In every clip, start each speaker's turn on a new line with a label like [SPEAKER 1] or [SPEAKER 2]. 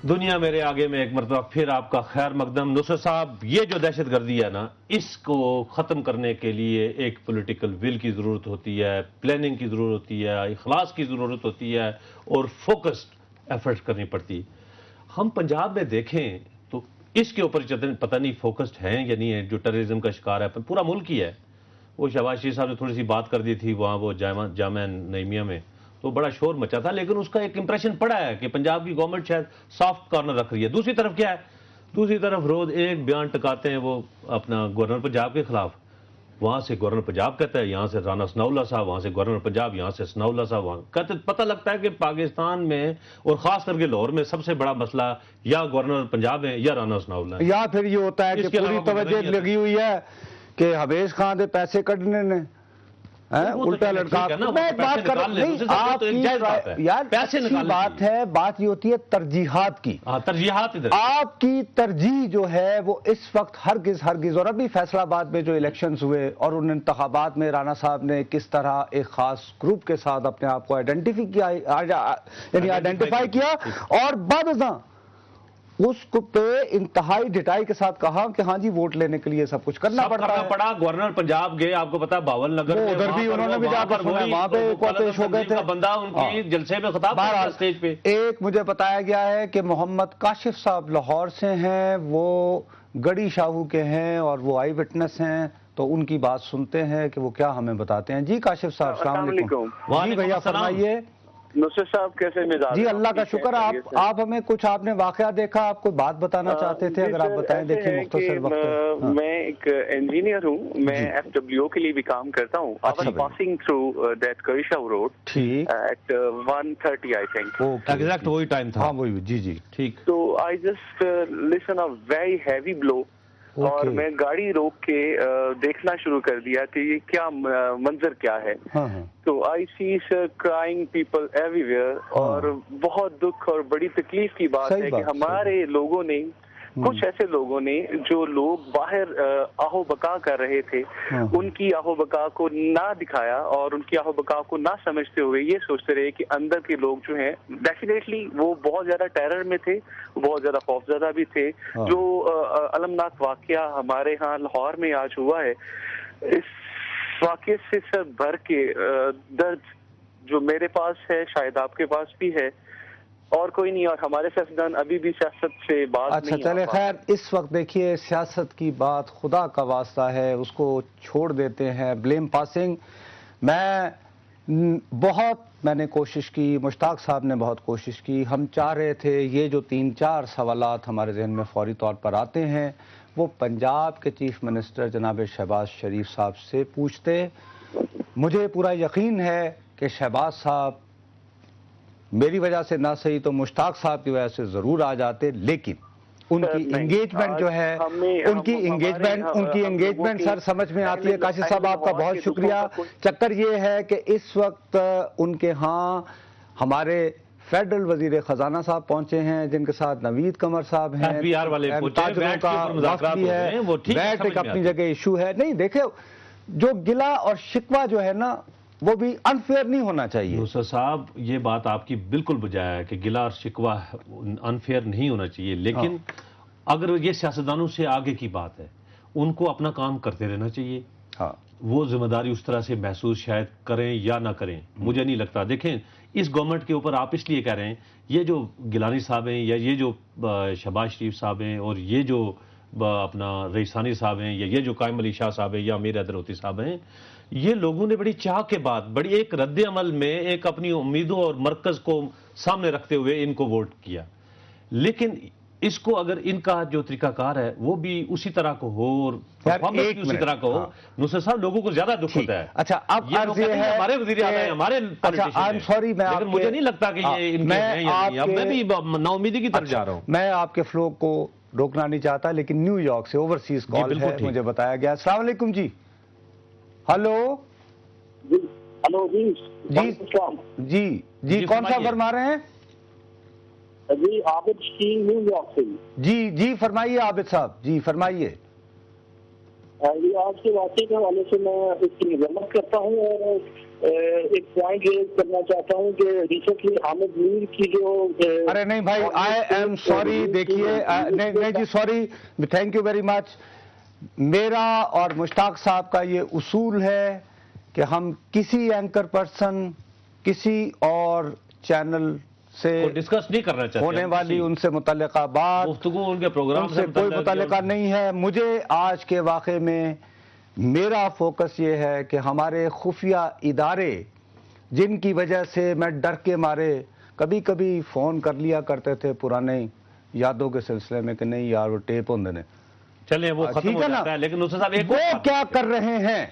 [SPEAKER 1] دنیا میرے آگے میں ایک مرتبہ پھر آپ کا خیر مقدم۔ نصرت صاحب، یہ جو دہشت گردی ہے نا، اس کو ختم کرنے کے لیے ایک پولیٹیکل ول کی ضرورت ہوتی ہے، پلاننگ کی ضرورت ہوتی ہے، اخلاص کی ضرورت ہوتی ہے اور فوکسڈ ایفرٹ کرنی پڑتی ہے۔ ہم پنجاب میں دیکھیں تو اس کے اوپر پتہ نہیں فوکسڈ ہیں یا نہیں ہے، جو ٹیررزم کا شکار ہے پورا ملک ہی ہے۔ وہ شہباز شریف صاحب نے تھوڑی سی بات کر دی تھی وہاں وہ جامعہ نعیمیہ میں، تو بڑا شور مچا تھا، لیکن اس کا ایک امپریشن پڑا ہے کہ پنجاب کی گورنمنٹ شاید سافٹ کارنر رکھ رہی ہے۔ دوسری طرف کیا ہے؟ دوسری طرف روز ایک بیان ٹکاتے ہیں وہ اپنا گورنر پنجاب کے خلاف، وہاں سے گورنر پنجاب کہتا ہے، یہاں سے رانا ثناء اللہ صاحب، وہاں سے گورنر پنجاب، یہاں سے ثناء اللہ صاحب، وہاں کہتے پتہ لگتا ہے کہ پاکستان میں اور خاص کر کے لاہور میں سب سے بڑا مسئلہ یا گورنر پنجاب ہے یا رانا ثناء اللہ ہے۔
[SPEAKER 2] یا پھر یہ ہوتا ہے کہ پوری توجہ لگی ہوئی ہے کہ حبیش خان دے پیسے کٹنے نے الٹا لڑکا۔ میں ایک بات کر رہا ہوں، آپ کی یار اچھی بات ہے، بات یہ ہوتی ہے ترجیحات کی۔
[SPEAKER 1] ترجیحات
[SPEAKER 2] آپ کی ترجیح جو ہے وہ اس وقت ہرگز اور ابھی فیصل آباد میں جو الیکشنز ہوئے اور ان انتخابات میں رانا صاحب نے کس طرح ایک خاص گروپ کے ساتھ اپنے آپ کو آئیڈینٹیفائی کیا اور بعد ازاں اس کو پہ انتہائی ڈٹائی کے ساتاتھ کہا کہ ہاں جی ووٹ لینے کے لیے سب کچھ کرنا
[SPEAKER 1] پڑا۔ گورنر پنجاب گئے، آپ کو پتا باول نگر میں
[SPEAKER 2] ادھر بھی انہوں نے بھی جا کر سنا، وہاں پہ پیش ہو گئے تھے
[SPEAKER 1] بندہ ان کی جلسے میں خطاب کیا اسٹیج پہ۔
[SPEAKER 2] ایک مجھے بتایا گیا ہے کہ محمد کاشف صاحب لاہور سے ہیں، وہ گڑی شاہو کے ہیں اور وہ آئی وٹنس ہیں، تو ان کی بات سنتے ہیں کہ وہ کیا ہمیں بتاتے ہیں۔ جی کاشف صاحب السلام علیکم۔ جی بھیا فرمائیے۔
[SPEAKER 3] نصرت صاحب کیسے مزاج؟
[SPEAKER 2] جی اللہ کا شکر۔ آپ ہمیں کچھ آپ نے واقعہ دیکھا، آپ کوئی بات بتانا چاہتے تھے، اگر آپ بتائیں۔ دیکھیے مختصر وقت
[SPEAKER 3] میں ایک انجینئر ہوں، میں ایف ڈبلیو کے لیے بھی کام کرتا ہوں۔ I was passing through that Karishav road at 1:30 I think۔
[SPEAKER 1] Exact وہی ٹائم تھا۔
[SPEAKER 2] ہاں وہی، جی جی
[SPEAKER 3] ٹھیک۔ تو I just listen a very heavy blow اور میں گاڑی روک کے دیکھنا شروع کر دیا کہ یہ کیا منظر کیا ہے۔ تو آئی سی کرائنگ پیپل ایوری ویئر، اور بہت دکھ اور بڑی تکلیف کی بات ہے کہ ہمارے لوگوں نے، کچھ ایسے لوگوں نے جو لوگ باہر آہو بکا کر رہے تھے، ان کی آہو بکا کو نہ دکھایا اور ان کی آہو بکا کو نہ سمجھتے ہوئے یہ سوچتے رہے کہ اندر کے لوگ جو ہیں ڈیفینیٹلی وہ بہت زیادہ ٹیرر میں تھے، بہت زیادہ خوفزدہ بھی تھے۔ جو المناک واقعہ ہمارے ہاں لاہور میں آج ہوا ہے، اس واقعے سے سر بھر کے درد جو میرے پاس ہے شاید آپ کے پاس بھی ہے، اور کوئی نہیں، اور ہمارے سیاستدان ابھی بھی سیاست سے بات نہیں۔
[SPEAKER 2] اچھا چلے خیر، اس وقت دیکھیے سیاست کی بات خدا کا واسطہ ہے، اس کو چھوڑ دیتے ہیں، بلیم پاسنگ۔ میں نے کوشش کی، مشتاق صاحب نے بہت کوشش کی، ہم چاہ رہے تھے یہ جو 3-4 سوالات ہمارے ذہن میں فوری طور پر آتے ہیں وہ پنجاب کے چیف منسٹر جناب شہباز شریف صاحب سے پوچھتے۔ مجھے پورا یقین ہے کہ شہباز صاحب میری وجہ سے نہ صحیح تو مشتاق صاحب کی وجہ سے ضرور آ جاتے، لیکن ان کی انگیجمنٹ جو ہے، ان کی انگیجمنٹ سر سمجھ میں آتی ہے۔ کاشف صاحب آپ کا بہت شکریہ۔ چکر یہ ہے کہ اس وقت ان کے ہاں ہمارے فیڈرل وزیر خزانہ صاحب پہنچے ہیں، جن کے ساتھ نوید قمر صاحب ہیں، تاجروں کا وقت بھی ہے، ویٹ ایک اپنی جگہ ایشو ہے۔ نہیں دیکھیں، جو گلہ اور شکوہ جو ہے نا وہ بھی انفیئر نہیں ہونا چاہیے۔
[SPEAKER 1] نصرت صاحب یہ بات آپ کی بالکل بجائے ہے کہ گلہ اور شکوہ انفیئر نہیں ہونا چاہیے، لیکن اگر یہ سیاستدانوں سے آگے کی بات ہے، ان کو اپنا کام کرتے رہنا چاہیے۔ وہ ذمہ داری اس طرح سے محسوس شاید کریں یا نہ کریں، مجھے نہیں لگتا۔ دیکھیں اس گورنمنٹ کے اوپر آپ اس لیے کہہ رہے ہیں، یہ جو گیلانی صاحب ہیں یا یہ جو شہباز شریف صاحب ہیں اور یہ جو اپنا رئیسانی صاحب ہیں یا یہ جو قائم علی شاہ صاحب ہیں یا امیر حیدر ہوتی صاحب ہیں، یہ لوگوں نے بڑی چاہ کے بعد، بڑی ایک رد عمل میں ایک اپنی امیدوں اور مرکز کو سامنے رکھتے ہوئے ان کو ووٹ کیا، لیکن اس کو اگر ان کا جو طریقہ کار ہے وہ بھی اسی طرہ کو ہو اور اسی طرح کو ہو، نصرت صاحب لوگوں کو زیادہ دکھ ہوتا ہے۔
[SPEAKER 2] اچھا اب عرض یہ ہے
[SPEAKER 1] ہمارے وزیر اعلیٰ ہیں، ہمارے پالیٹیشین ہیں، لیکن مجھے نہیں لگتا کہ یہ ان کے ہیں یا نہیں۔ اب میں بھی نا امیدی کی طرف جا رہا ہوں۔
[SPEAKER 2] میں آپ کے فلو کو روکنا نہیں چاہتا، لیکن نیو یارک سے اوورسیز کال ہے، مجھے بتایا گیا۔ السلام علیکم جی۔ ہلو
[SPEAKER 4] ہلو جی
[SPEAKER 2] جی جی کون سا فرما رہے ہیں؟
[SPEAKER 4] جی عابد شکیل نیو یارک سے۔
[SPEAKER 2] جی جی فرمائیے عابد صاحب، جی فرمائیے۔
[SPEAKER 4] یہ آج کے واقعے کے حوالے سے میں اس کی مذمت کرتا ہوں اور ایک پوائنٹ ریز کرنا چاہتا ہوں کہ ریسنٹلی حامد میر کی جو
[SPEAKER 2] ارے نہیں بھائی آئی ایم سوری، دیکھیے نہیں جی sorry, thank you very much. میرا اور مشتاق صاحب کا یہ اصول ہے کہ ہم کسی اینکر پرسن کسی اور چینل سے
[SPEAKER 1] ڈسکس نہیں کرنا چاہتے
[SPEAKER 2] ہونے والی ان سے متعلقہ بات
[SPEAKER 1] گفتگو ان کے پروگرام
[SPEAKER 2] سے کوئی متعلقہ نہیں ہے. مجھے آج کے واقعے میں میرا فوکس یہ ہے کہ ہمارے خفیہ ادارے جن کی وجہ سے میں ڈر کے مارے کبھی کبھی فون کر لیا کرتے تھے پرانے یادوں کے سلسلے میں کہ نہیں یار وہ ٹیپ ہوندے نے،
[SPEAKER 1] چلیں وہ ختم ہو جاتا ہے، لیکن نصر صاحب ایک
[SPEAKER 2] وہ کیا کر رہے ہیں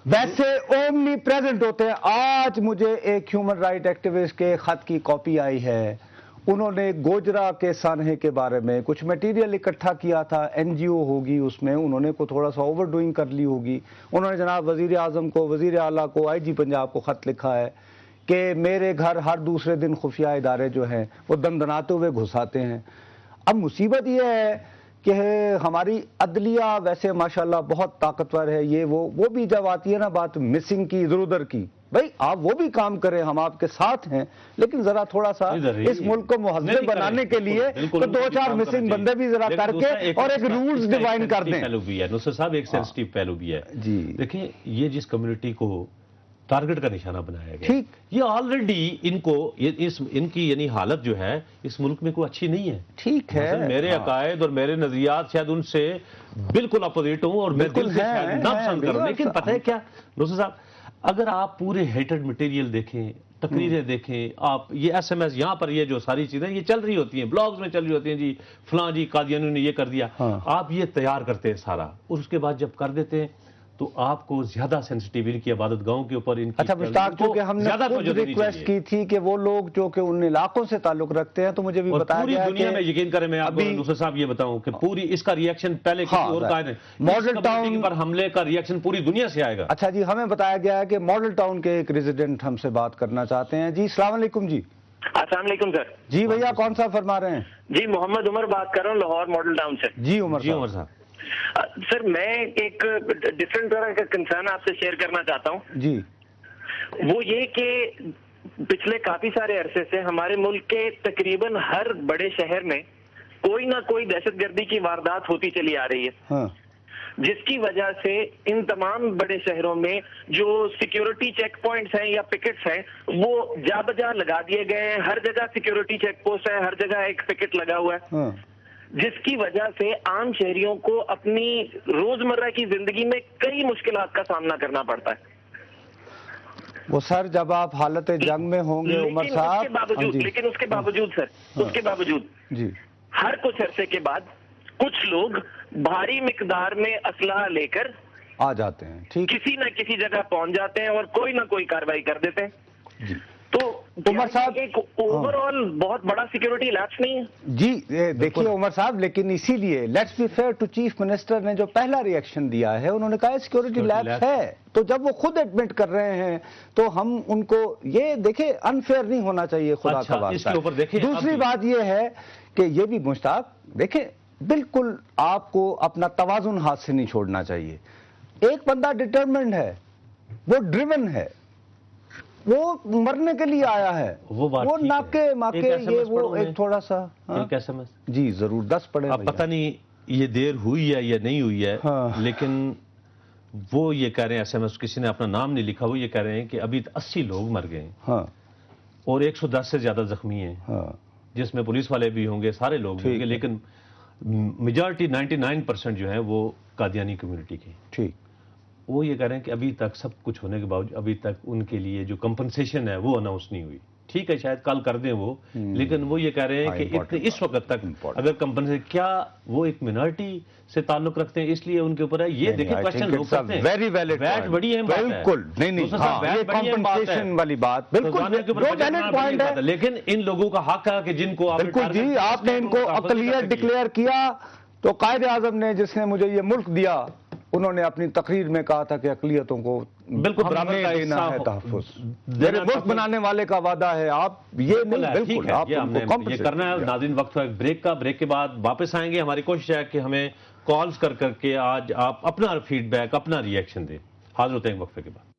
[SPEAKER 2] ویسے اومنی پریزنٹ ہوتے ہیں. آج مجھے ایک ہیومن رائٹ ایکٹیوسٹ کے خط کی کاپی آئی ہے، انہوں نے گوجرا کے سانحے کے بارے میں کچھ میٹیریل اکٹھا کیا تھا، این جی او ہوگی اس میں، انہوں نے تھوڑا سا اوور ڈوئنگ کر لی ہوگی. انہوں نے جناب وزیر اعظم کو، وزیر اعلیٰ کو، آئی جی پنجاب کو خط لکھا ہے کہ میرے گھر ہر دوسرے دن خفیہ ادارے جو ہیں وہ دندناتے ہوئے گھساتے ہیں. اب مصیبت یہ ہے کہ ہماری عدلیہ ویسے ماشاءاللہ بہت طاقتور ہے، یہ وہ بھی جب آتی ہے نا بات مسنگ کی ادھر ادھر کی، بھائی آپ وہ بھی کام کریں، ہم آپ کے ساتھ ہیں، لیکن ذرا تھوڑا سا اس ملک کو مہذب بنانے کے لیے تو دو چار مسنگ بندے بھی ذرا کر کے اور ایک رولز ڈیفائن کر دیں.
[SPEAKER 1] نصر صاحب ایک سینسٹیو پہلو بھی ہے
[SPEAKER 2] جی،
[SPEAKER 1] دیکھیں یہ جس کمیونٹی کو ٹارگٹ کا نشانہ بنایا گیا،
[SPEAKER 2] ٹھیک،
[SPEAKER 1] یہ آلریڈی ان کو ان کی یعنی حالت جو ہے اس ملک میں کوئی اچھی نہیں ہے.
[SPEAKER 2] ٹھیک ہے،
[SPEAKER 1] میرے عقائد اور میرے نظریات شاید ان سے بالکل اپوزٹ ہوں اور میں دل سے شاید نہ پسند کروں، لیکن پتہ ہے کیا نصر صاحب، اگر آپ پورے ہیٹڈ مٹیریل دیکھیں، تقریریں دیکھیں، آپ یہ ایس ایم ایس یہاں پر یہ جو ساری چیزیں یہ چل رہی ہوتی ہیں، بلاگز میں چل رہی ہوتی ہیں، جی فلاں جی قادیانیوں نے یہ کر دیا، آپ یہ تیار کرتے ہیں سارا، اور اس کے بعد جب کر دیتے ہیں تو آپ کو زیادہ سینسٹیو ان کی عبادت گاہوں کے اوپر ان کی
[SPEAKER 2] اچھا مشتاق، چونکہ ہم نے خود ریکویسٹ کی تھی کہ وہ لوگ جو کہ ان علاقوں سے تعلق رکھتے ہیں، تو مجھے بھی بتایا گیا
[SPEAKER 1] پوری دنیا میں یقین کریں، میں آپ کو نصر صاحب یہ بتاؤں کہ پوری اس کا ری ایکشن پہلے کسی اور کا ہے،
[SPEAKER 2] ماڈل ٹاؤن
[SPEAKER 1] پر حملے کا ری ایکشن پوری دنیا سے آئے گا.
[SPEAKER 2] اچھا جی، ہمیں بتایا گیا ہے کہ ماڈل ٹاؤن کے ایک ریزیڈنٹ ہم سے بات کرنا چاہتے ہیں. جی السلام علیکم. جی
[SPEAKER 5] السلام علیکم سر.
[SPEAKER 2] جی بھیا کون سا فرما رہے ہیں؟
[SPEAKER 5] جی محمد عمر بات کر رہا ہوں لاہور ماڈل ٹاؤن سے.
[SPEAKER 2] جی عمر صاحب.
[SPEAKER 5] سر میں ایک ڈفرنٹ طرح کا کنسرن آپ سے شیئر کرنا چاہتا ہوں.
[SPEAKER 2] جی
[SPEAKER 5] وہ یہ کہ پچھلے کافی سارے عرصے سے ہمارے ملک کے تقریباً ہر بڑے شہر میں کوئی نہ کوئی دہشت گردی کی واردات ہوتی چلی آ رہی ہے، جس کی وجہ سے ان تمام بڑے شہروں میں جو سیکیورٹی چیک پوائنٹس ہیں یا پکٹس ہیں وہ جا بجا لگا دیے گئے ہیں. ہر جگہ سیکیورٹی چیک پوسٹ ہے، ہر جگہ ایک پکٹ لگا ہوا ہے، جس کی وجہ سے عام شہریوں کو اپنی روزمرہ کی زندگی میں کئی مشکلات کا سامنا کرنا پڑتا ہے.
[SPEAKER 2] وہ سر جب آپ حالت جنگ میں ہوں گے عمر صاحب،
[SPEAKER 5] لیکن اس کے باوجود سر اس کے باوجود
[SPEAKER 2] جی
[SPEAKER 5] ہر کچھ عرصے کے بعد کچھ لوگ بھاری مقدار میں اسلحہ لے کر
[SPEAKER 2] آ جاتے ہیں، ٹھیک،
[SPEAKER 5] کسی نہ کسی جگہ پہنچ جاتے ہیں اور کوئی نہ کوئی کارروائی کر دیتے ہیں.
[SPEAKER 2] جی
[SPEAKER 5] تو
[SPEAKER 2] عمر صاحب
[SPEAKER 5] ایک اوور آل بہت بڑا سیکیورٹی لیپس نہیں ہے.
[SPEAKER 2] جی دیکھیے عمر صاحب، لیکن اسی لیے let's be fair to chief minister نے جو پہلا ری ایکشن دیا ہے انہوں نے کہا سیکیورٹی لیپس ہے، تو جب وہ خود ایڈمٹ کر رہے ہیں تو ہم ان کو یہ دیکھیں انفیئر نہیں ہونا چاہیے خدا کا واسطہ. دوسری بات یہ ہے کہ یہ بھی مشتاق دیکھیں بالکل آپ کو اپنا توازن ہاتھ سے نہیں چھوڑنا چاہیے. ایک بندہ ڈٹرمنڈ ہے، وہ ڈریون ہے، وہ مرنے کے لیے آیا ہے، وہ ناکے ماکے یہ وہ ایک تھوڑا سا جی ضرور 10 پڑھیں.
[SPEAKER 1] اب پتہ نہیں یہ دیر ہوئی ہے یا نہیں ہوئی ہے، لیکن وہ یہ کہہ رہے ہیں ایس ایم ایس، کسی نے اپنا نام نہیں لکھا، وہ یہ کہہ رہے ہیں کہ ابھی 80 لوگ مر گئے ہیں اور 110 سے زیادہ زخمی ہیں، جس میں پولیس والے بھی ہوں گے، سارے لوگ ہوں گے، لیکن میجارٹی 99% جو ہیں وہ قادیانی کمیونٹی کی.
[SPEAKER 2] ٹھیک،
[SPEAKER 1] وہ یہ کہہ رہے ہیں کہ ابھی تک سب کچھ ہونے کے باوجود ابھی تک ان کے لیے جو کمپنسیشن ہے وہ اناؤنس نہیں ہوئی. ٹھیک ہے شاید کل کر دیں وہ، لیکن وہ یہ کہہ رہے ہیں کہ اس وقت تک اگر کمپنسیشن کیا وہ ایک منارٹی سے تعلق رکھتے ہیں اس لیے ان کے اوپر ہے. یہ دیکھیں کوشچن لوگ کرتے ہیں،
[SPEAKER 2] ویری ویلڈ
[SPEAKER 1] ویٹ بڑی اہم بات ہے،
[SPEAKER 2] بالکل نہیں یہ کمپنسیشن والی بات بالکل ویلڈ پوائنٹ ہے،
[SPEAKER 1] لیکن ان لوگوں کا حق ہے کہ جن کو
[SPEAKER 2] بالکل جی آپ نے ان کو اقلیت ڈکلیئر کیا. تو قائد اعظم نے جس نے مجھے یہ ملک دیا انہوں نے اپنی تقریر میں کہا تھا کہ اقلیتوں کو
[SPEAKER 1] بالکل برابر کا
[SPEAKER 2] دینا ہے تحفظ، میرے ملک بنانے والے کا وعدہ ہے. آپ یہ نہیں بالکل آپ
[SPEAKER 1] یہ کرنا ہے. ناظرین وقت ہے ایک بریک کا، بریک کے بعد واپس آئیں گے. ہماری کوشش ہے کہ ہمیں کالز کر کے آج آپ اپنا فیڈ بیک، اپنا ریئیکشن دیں. حاضر ہوتے ہیں وقفے کے بعد.